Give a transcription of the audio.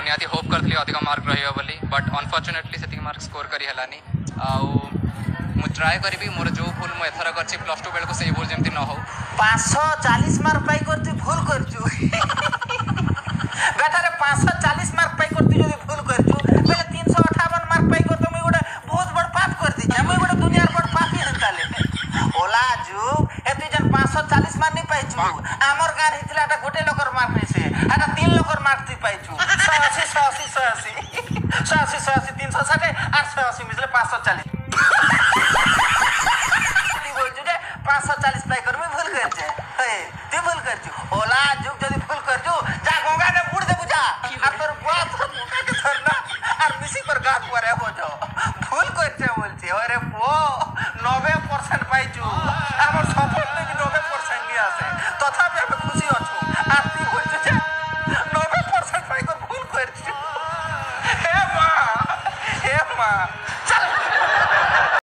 निहाती होप करथली अधिक मार्क रहियो बोली बट अनफॉर्चुनेटली सेतिक मार्क स्कोर करी हलानी मु ट्राए करी मोर जो भूल मु एथर करछि प्लस 2 बेल को सही भूल जेमति न हो 540 मार्क पाई करती भूल करछु बेटा रे 540 मार्क पाई करती जदी भूल करछु बेले 358 मार्क पाई करतो मुई गोटे बहुत बड़ पाप कर दी मुई गोटे दुनिया बड़ पापी हंताले ओला जु एतु जन 540 मार्क नहीं पाइछु हमर गार हितलाटा गोटे लोकर मार्क नहीं से आटा 3 लोकर मार्क ती पाइछु 180 360 880 मिसले 540 540 पाई कर मैं भूल कर जे हे तू भूल कर छु ओला जुग जदी भूल कर छु जा गंगा ने बुड़ दे बुझा आ तोर बुआ तो मुका के धरना और मिसी पर गात परे हो जो भूल कर जे बोलछे अरे पो 90% पाई छु हमर सफल में भी 90% नहीं आसे तथापि हम खुशी अछु आ तू बोल छु 90% पाई कर भूल कर छु हे मां